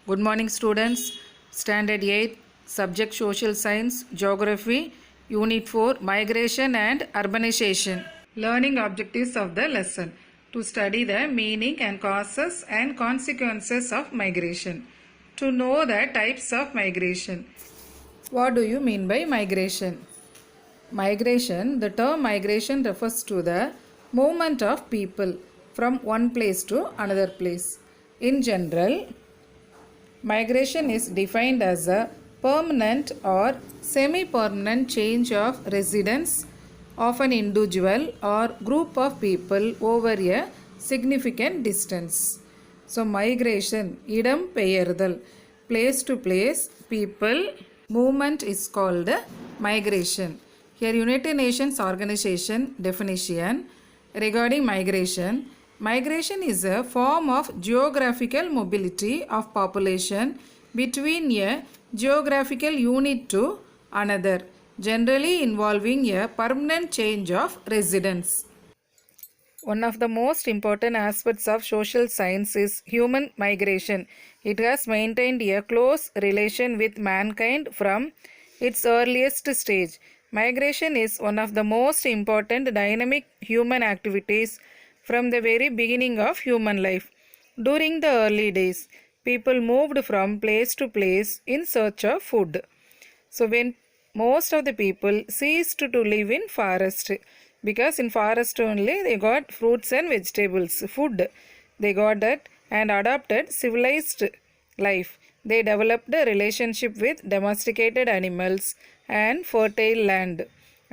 Good morning, students. Standard 8, Subject Social Science, Geography, Unit 4, Migration and Urbanization. Learning objectives of the lesson: to study the meaning and causes and consequences of migration, to know the types of migration. What do you mean by migration? Migration, the term migration refers to the movement of people from one place to another place. In general, migration is defined as a permanent or semi-permanent change of residence of an individual or group of people over a significant distance. So migration, idam பெயர்தல், place to place, people, movement is called migration. Here United Nations Organization definition regarding migration. Migration is a form of geographical mobility of population between a geographical unit to another, generally involving a permanent change of residence. One of the most important aspects of social science is human migration. It has maintained a close relation with mankind from its earliest stage. Migration is one of the most important dynamic human activities from the very beginning of human life. During the early days, people moved from place to place in search of food. So when most of the people ceased to live in forest, because in forest only they got fruits and vegetables, food, they got that and adopted civilized life. They developed a relationship with domesticated animals and fertile land.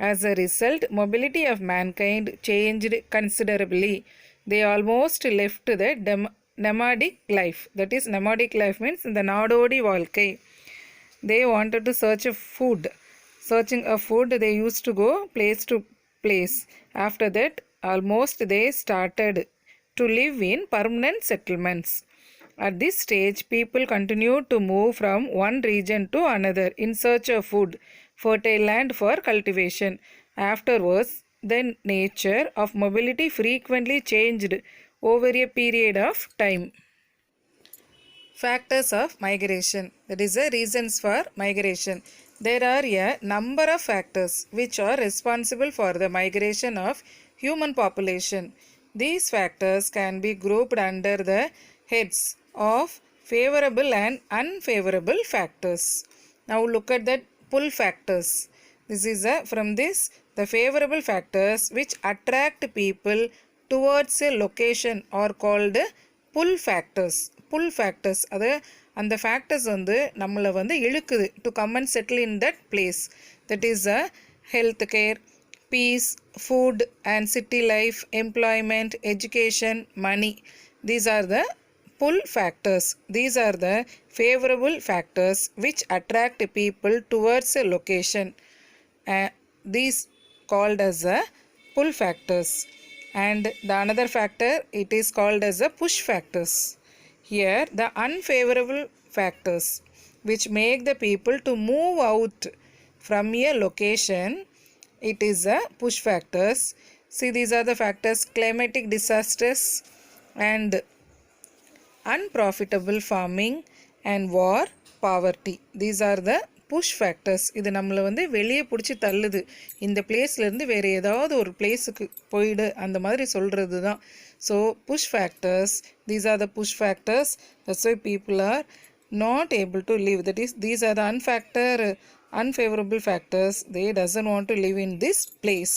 As a result, mobility of mankind changed considerably. They almost left the nomadic life. That is, nomadic life means the நாடோடி வாழ்க்கை. They wanted to search a food. Searching a food, they used to go place to place. After that, almost they started to live in permanent settlements. At this stage, people continued to move from one region to another in search of food, fertile land for cultivation. Afterwards, the nature of mobility frequently changed over a period of time. Factors of migration, that is the reasons for migration. There are a number of factors which are responsible for the migration of human population. These factors can be grouped under the heads of favorable and unfavorable factors. Now look at the pull factors. This is from this, the favorable factors which attract people towards a location are called pull factors. Pull factors, அது அந்த factors வந்து நம்மளை வந்து இழுக்குது to come and settle in that place. That is a health care, peace, food and city life, employment, education, money. These are the pull factors. These are the favorable factors which attract people towards a location. These called as a pull factors. And the another factor, it is called as a push factors. Here the unfavorable factors which make the people to move out from a location, it is a push factors. See, these are the factors: climatic disasters and unprofitable farming and war, poverty. These are the push factors. இது நம்மளை வந்து வெளியே பிடிச்சி தள்ளுது, இந்த பிளேஸ்லேருந்து வேறு ஏதாவது ஒரு பிளேஸுக்கு போயிடு அந்த மாதிரி சொல்கிறது தான். So push factors, these are the push factors. That's why people are not able to live. That is, these are the unfavorable factors. They doesn't want to live in this place,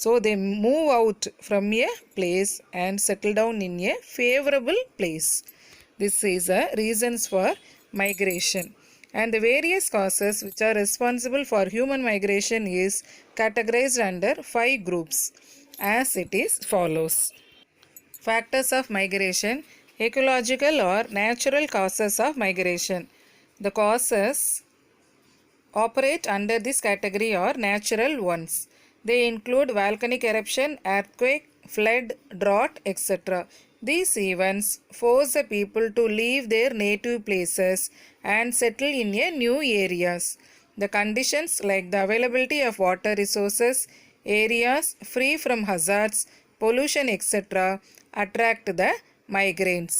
so they move out from a place and settle down in a favorable place. This is a reasons for migration. And the various causes which are responsible for human migration is categorized under 5 groups as it is follows. Factors of migration: ecological or natural causes of migration. The causes operate under this category are natural ones. They include volcanic eruption, earthquake, flood, drought, etc. These events force the people to leave their native places and settle in a new areas. The conditions like the availability of water resources, areas free from hazards, pollution, etc. attract the migrants.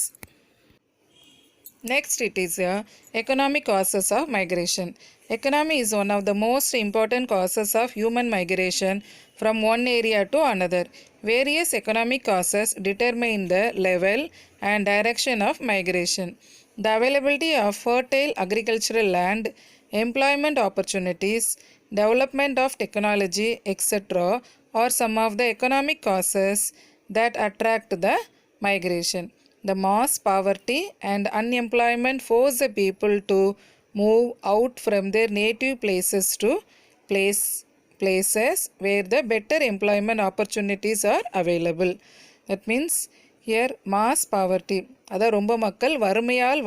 Next, it is economic causes of migration. Economy is one of the most important causes of human migration from one area to another. Various economic causes determine the level and direction of migration. The availability of fertile agricultural land, employment opportunities, development of technology, etc., are some of the economic causes that attract the migration. The mass poverty and unemployment force the people to move out from their native places to places where the better employment opportunities are available. That means here mass poverty, அதாவது ரொம்ப மக்கள் வறுமையால்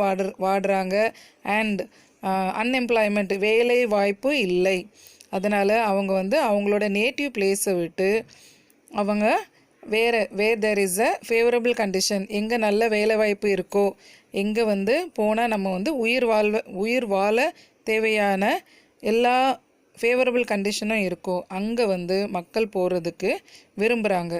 வாடுறாங்க and unemployment வேலை வாய்ப்பு இல்லை. அதனால் அவங்க அவங்களோட native பிளேஸை விட்டு அவங்க where there is a favourable condition, எங்கே நல்ல வேலை வாய்ப்பு இருக்கோ, எங்கே போனால் நம்ம உயிர் வாழ தேவையான எல்லா ஃபேவரபிள் கண்டிஷனும் இருக்கோ அங்கே மக்கள் போகிறதுக்கு விரும்புகிறாங்க.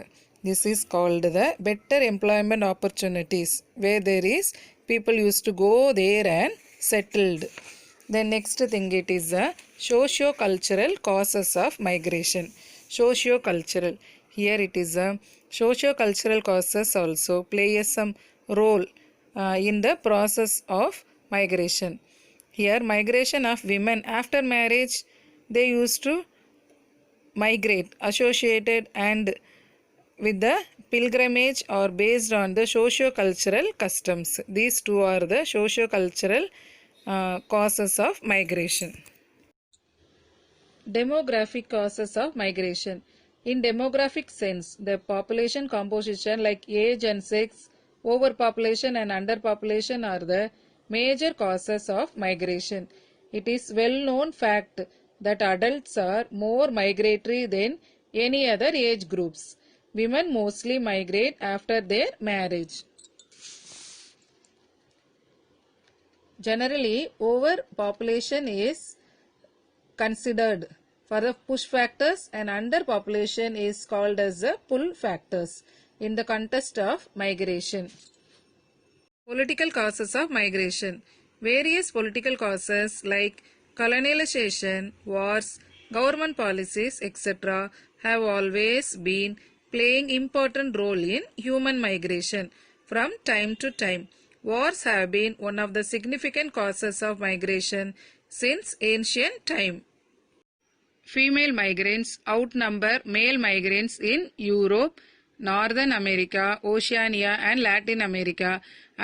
This is called the better employment opportunities where there is people used to go there and settled. The next thing it is the socio-cultural causes of migration. Socio-cultural. Here it is the socio-cultural causes also play some role in the process of migration. Here migration of women after marriage, they used to migrate associated and with the pilgrimage or based on the socio-cultural customs. These two are the socio-cultural causes of migration. Demographic causes of migration. In demographic sense, the population composition like age and sex, overpopulation and underpopulation are the major causes of migration. It is well known fact that adults are more migratory than any other age groups. Women mostly migrate after their marriage. Generally, overpopulation is considered for the push factors and underpopulation is called as the pull factors in the context of migration. Political causes of migration. Various political causes like colonialization, wars, government policies, etc. have always been playing important role in human migration from time to time. Wars have been one of the significant causes of migration since ancient time. Female migrants outnumber male migrants in Europe, Northern America, Oceania and Latin America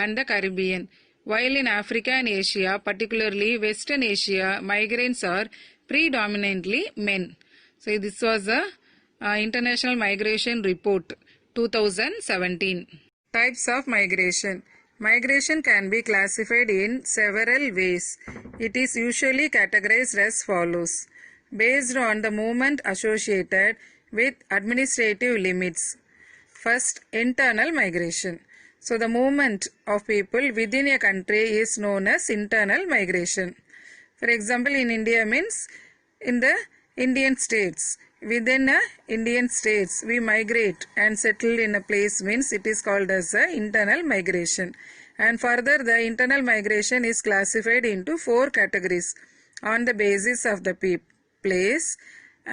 and the Caribbean. While in Africa and Asia, particularly Western Asia, migrants are predominantly men. So this was a International Migration Report 2017. Types of migration. Migration can be classified in several ways. It is usually categorized as follows. Based on the movement associated with administrative limits. First, internal migration. So the movement of people within a country is known as internal migration. For example, in India means in the Indian states. Within a Indian states, we migrate and settle in a place means it is called as a internal migration. And further, the internal migration is classified into 4 categories on the basis of the place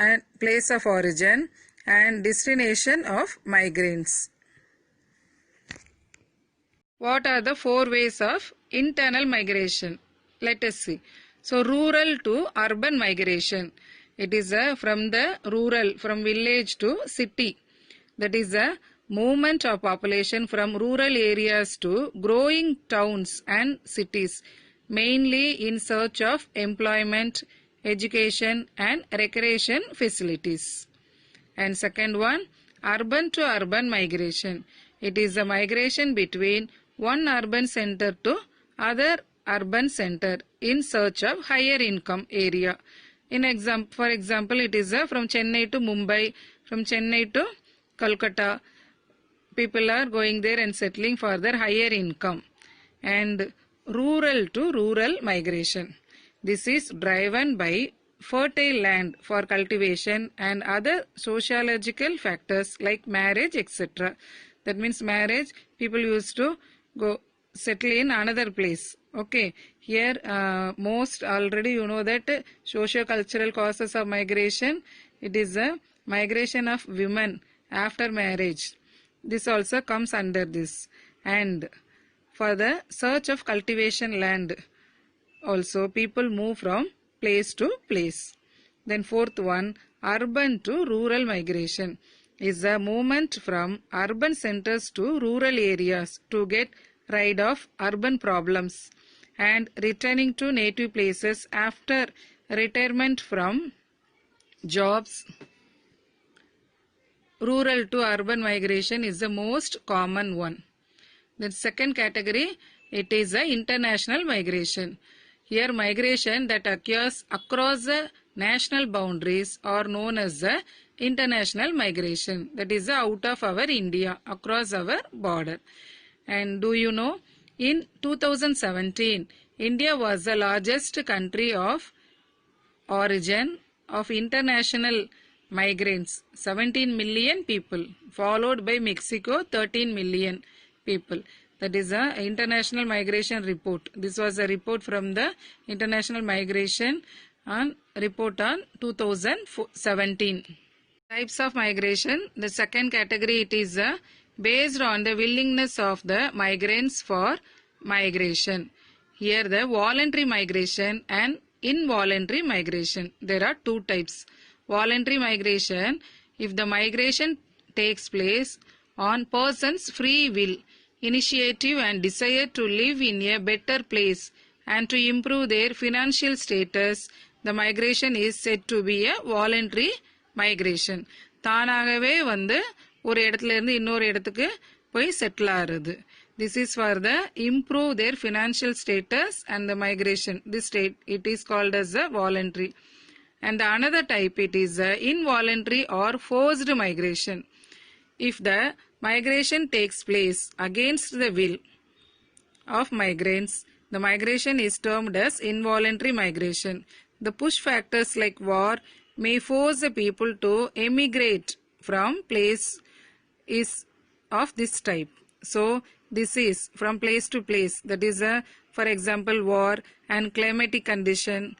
and place of origin and destination of migrants. What are the 4 ways of internal migration? Let us see. So rural to urban migration. It is from the rural, from village to city. That is a movement of population from rural areas to growing towns and cities, mainly in search of employment, education and recreation facilities. And second one, urban to urban migration. It is a migration between one urban center to other urban center in search of higher income area. For example, it is from Chennai to Mumbai, from Chennai to Kolkata. People are going there and settling for their higher income. And rural to rural migration. This is driven by fertile land for cultivation and other sociological factors like marriage, etc. That means marriage, people used to go settle in another place Okay, here most already you know that socio-cultural causes of migration, it is a migration of women after marriage. This also comes under this. And for the search of cultivation land, also people move from place to place. Then fourth one, urban to rural migration is a movement from urban centers to rural areas to get rid of urban problems and returning to native places after retirement from jobs. Rural to urban migration is the most common one. The second category, it is the international migration. Here migration that occurs across the national boundaries are known as the international migration. That is out of our India, across our border. And do you know, in 2017, India was the largest country of origin of international migrants, 17 million people, followed by Mexico, 13 million people. That is a international migration report. This was a report from the international migration report on 2017. Types of migration. The second category, it is based on the willingness of the migrants for migration. Here the voluntary migration and involuntary migration. There are two types. Voluntary migration, if the migration takes place on person's free will, initiative and desire to live in a better place and to improve their financial status, the migration is said to be a voluntary migration. தானாகவே வந்து ஒரு இடத்துல இருந்து இன்னொரு இடத்துக்கு போய் settle ஆகிறது. This is for the improve their financial status and the migration. This state, it is called as a voluntary. And the another type, it is involuntary or forced migration. If the migration takes place against the will of migrants, the migration is termed as involuntary migration. The push factors like war may force the people to emigrate from place is of this type. So this is from place to place. That is for example war and climatic condition,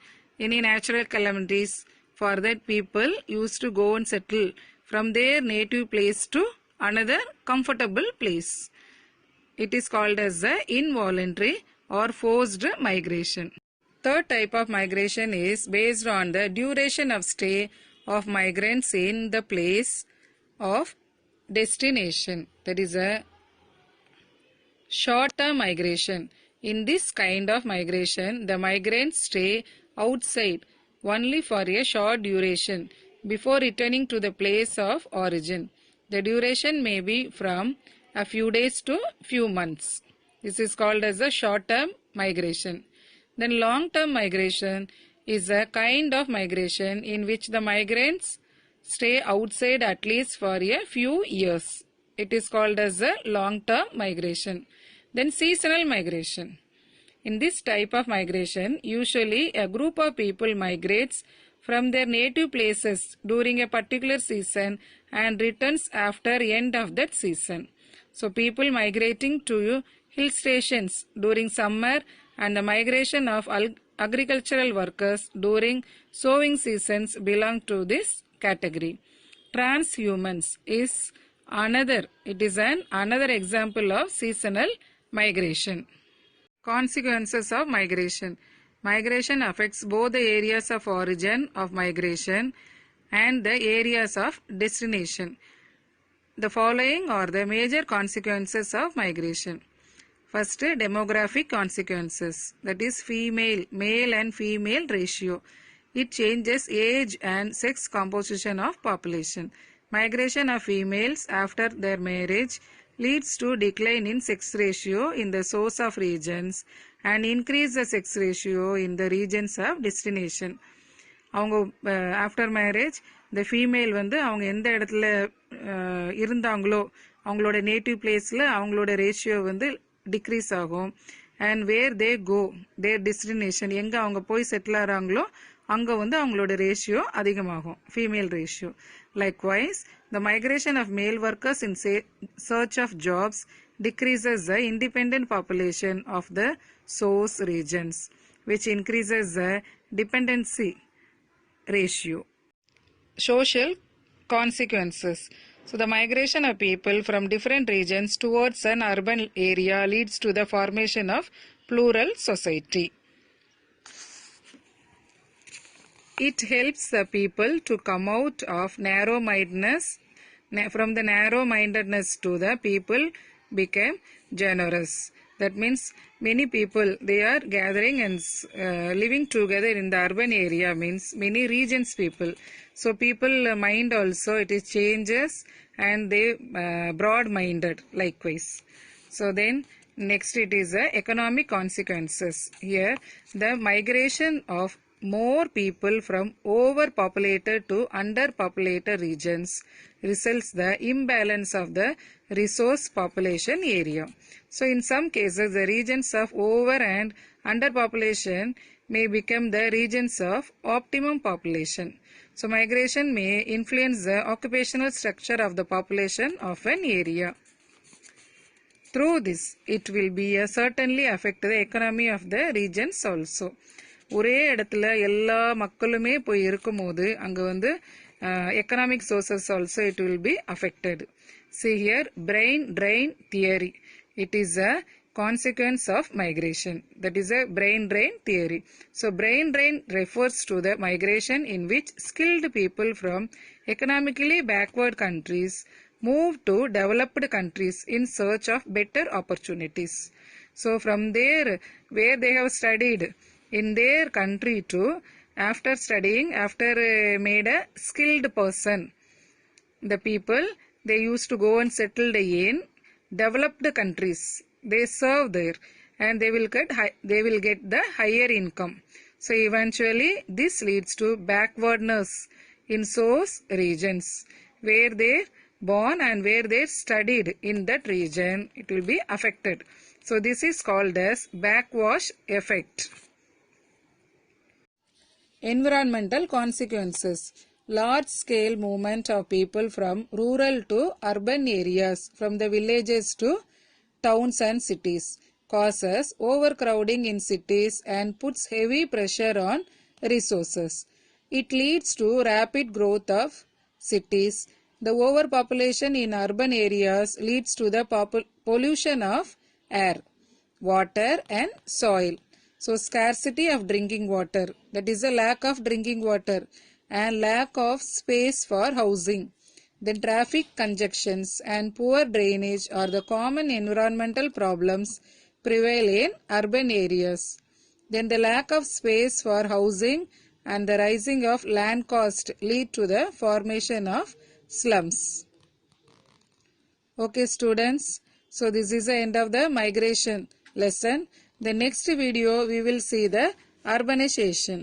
any natural calamities. For that people used to go and settle from their native place to another comfortable place. It is called as the involuntary or forced migration. Third type of migration is based on the duration of stay of migrants in the place of destination. That is a short-term migration. In this kind of migration, the migrants stay outside only for a short duration before returning to the place of origin. The duration may be from a few days to few months. This is called as a short-term migration. Then long-term migration is a kind of migration in which the migrants stay outside at least for a few years. It is called as a long-term migration. Then seasonal migration. In this type of migration, usually a group of people migrates from their native places during a particular season and returns after end of that season. So people migrating to hill stations during summer and the migration of agricultural workers during sowing seasons belong to this category. Transhumance is another example of seasonal migration. Consequences of migration. Migration affects both the areas of origin of migration and the areas of destination. The following are the major consequences of migration. First, demographic consequences. That is male and female ratio. It changes age and sex composition of population. Migration of females after their marriage leads to decline in sex ratio in the source of regions and increase the sex ratio in the regions of destination. அவங்க after marriage இந்த female வந்து அவங்க எந்த இடத்துல இருந்தாங்களோ அவங்களோட native பிளேஸில் அவங்களோட ரேஷியோ வந்து டிக்ரீஸ் ஆகும். And where they go there destination, எங்கே அவங்க போய் செட்டில் ஆகிறாங்களோ அங்கே வந்து அவங்களோட ரேஷியோ அதிகமாகும், female ratio. Likewise, the migration of male workers in search of jobs decreases the independent population of the source regions, which increases the dependency ratio. Social consequences. So the migration of people from different regions towards an urban area leads to the formation of plural society. It helps the people to come out of narrow-mindedness. From the narrow-mindedness to the people become generous. That means many people, they are gathering and living together in the urban area, means many regions people. So people mind also it is changes, and they broad-minded likewise. So then next it is economic consequences. Here the migration of more people from overpopulated to underpopulated regions results the imbalance of the resource population area. So in some cases the regions of over and underpopulation may become the regions of optimum population. So migration may influence the occupational structure of the population of an area. Through this, it will be certainly affect the economy of the regions also. ஒரே இடத்துல எல்லா மக்களுமே போய் இருக்கும்போது அங்க வந்து economic sources also it will be affected. See here, brain drain theory. It is a consequence of migration. That is a brain drain theory. So brain drain refers to the migration in which skilled people from economically backward countries move to developed countries in search of better opportunities. So from there where they have studied in their country to after studying, after made a skilled person, the people they used to go and settle in developed countries. They serve there and they will get the higher income. So eventually this leads to backwardness in source regions where they born and where they studied in that region, it will be affected. So this is called as backwash effect. Environmental consequences. Large scale movement of people from rural to urban areas, from the villages to towns and cities, causes overcrowding in cities and puts heavy pressure on resources. It leads to rapid growth of cities. The overpopulation in urban areas leads to the pollution of air, water and soil. So scarcity of drinking water, that is a lack of drinking water, and lack of space for housing. Then traffic congestions and poor drainage are the common environmental problems prevail in urban areas. Then the lack of space for housing and the rising of land cost lead to the formation of slums. Okay students, so this is the end of the migration lesson. The next video we will see the urbanization.